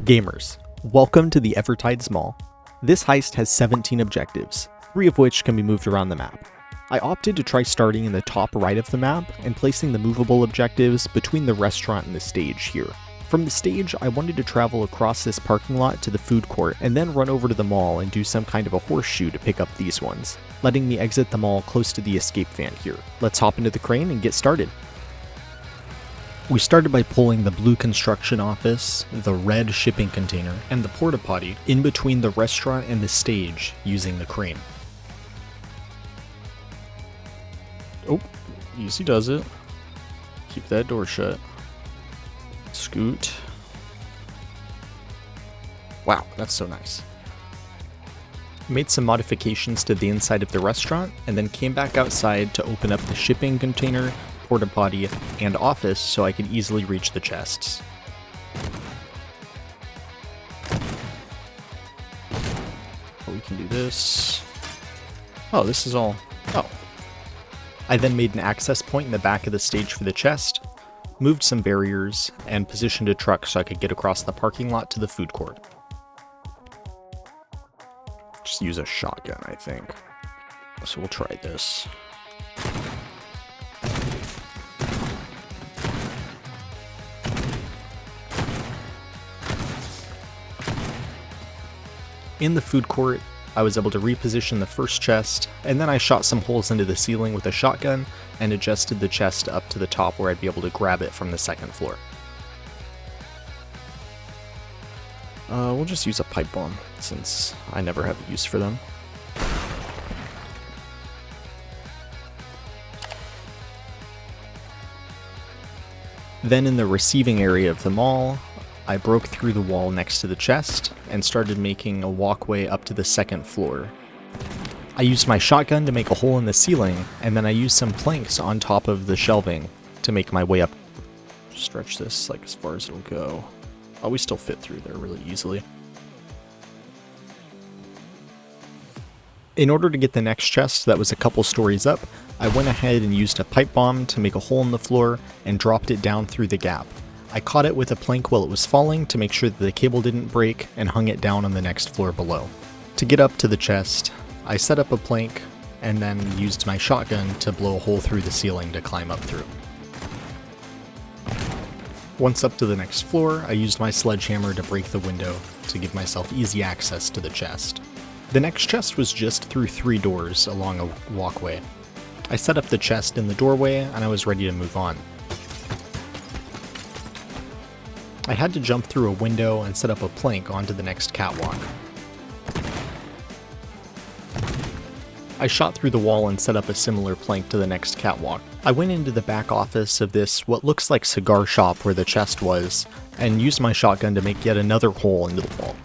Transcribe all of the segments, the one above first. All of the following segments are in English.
Gamers, welcome to the Evertides Mall. This heist has 17 objectives, 3 of which can be moved around the map. I opted to try starting in the top right of the map and placing the movable objectives between the restaurant and the stage here. From the stage, I wanted to travel across this parking lot to the food court and then run over to the mall and do some kind of a horseshoe to pick up these ones, letting me exit the mall close to the escape van here. Let's hop into the crane and get started. We started by pulling the blue construction office, the red shipping container, and the porta potty in between the restaurant and the stage using the crane. Oh, easy does it. Keep that door shut. Scoot. Wow, that's so nice. Made some modifications to the inside of the restaurant, and then came back outside to open up the shipping container, porta potty, and office so I could easily reach the chests. Oh, we can do this. Oh, this is all... Oh. I then made an access point in the back of the stage for the chest, moved some barriers, and positioned a truck so I could get across the parking lot to the food court. Just use a shotgun, I think. So we'll try this. In the food court, I was able to reposition the first chest, and then I shot some holes into the ceiling with a shotgun and adjusted the chest up to the top where I'd be able to grab it from the second floor. We'll just use a pipe bomb, since I never have a use for them. Then in the receiving area of the mall, I broke through the wall next to the chest and started making a walkway up to the second floor. I used my shotgun to make a hole in the ceiling, and then I used some planks on top of the shelving to make my way up. Stretch this like as far as it'll go. Oh, we still fit through there really easily. In order to get the next chest that was a couple stories up, I went ahead and used a pipe bomb to make a hole in the floor and dropped it down through the gap. I caught it with a plank while it was falling to make sure that the cable didn't break and hung it down on the next floor below. To get up to the chest, I set up a plank and then used my shotgun to blow a hole through the ceiling to climb up through. Once up to the next floor, I used my sledgehammer to break the window to give myself easy access to the chest. The next chest was just through 3 doors along a walkway. I set up the chest in the doorway and I was ready to move on. I had to jump through a window and set up a plank onto the next catwalk. I shot through the wall and set up a similar plank to the next catwalk. I went into the back office of this, what looks like cigar shop where the chest was, and used my shotgun to make yet another hole into the wall.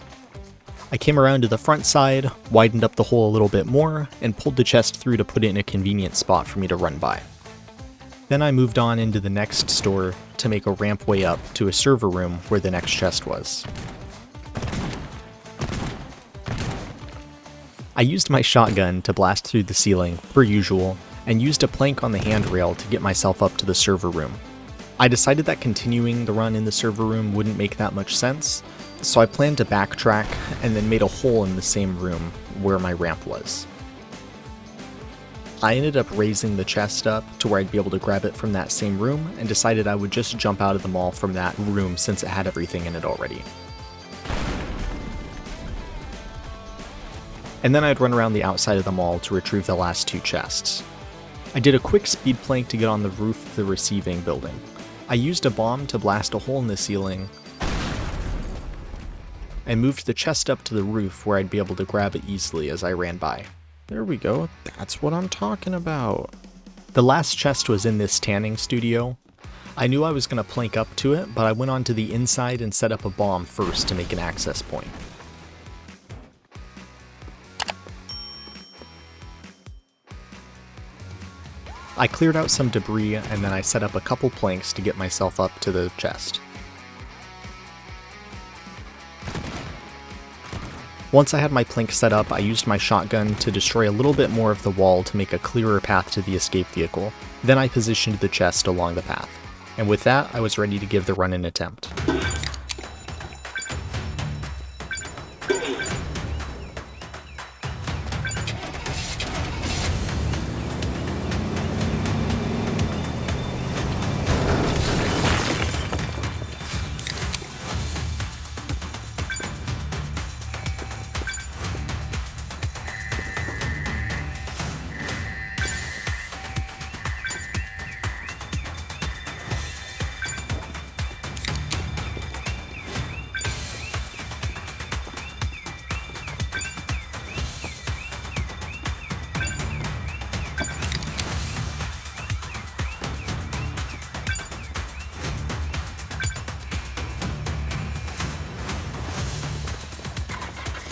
I came around to the front side, widened up the hole a little bit more, and pulled the chest through to put it in a convenient spot for me to run by. Then I moved on into the next store to make a ramp way up to a server room where the next chest was. I used my shotgun to blast through the ceiling, per usual, and used a plank on the handrail to get myself up to the server room. I decided that continuing the run in the server room wouldn't make that much sense, so I planned to backtrack and then made a hole in the same room where my ramp was. I ended up raising the chest up to where I'd be able to grab it from that same room and decided I would just jump out of the mall from that room since it had everything in it already. And then I'd run around the outside of the mall to retrieve the last 2 chests. I did a quick speed plank to get on the roof of the receiving building. I used a bomb to blast a hole in the ceiling and moved the chest up to the roof where I'd be able to grab it easily as I ran by. There we go, that's what I'm talking about. The last chest was in this tanning studio. I knew I was going to plank up to it, but I went onto the inside and set up a bomb first to make an access point. I cleared out some debris and then I set up a couple planks to get myself up to the chest. Once I had my plank set up, I used my shotgun to destroy a little bit more of the wall to make a clearer path to the escape vehicle. Then I positioned the chest along the path. And with that, I was ready to give the run an attempt.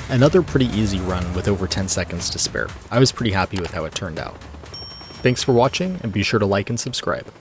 Another pretty easy run with over 10 seconds to spare. I was pretty happy with how it turned out. Thanks for watching, and be sure to like and subscribe.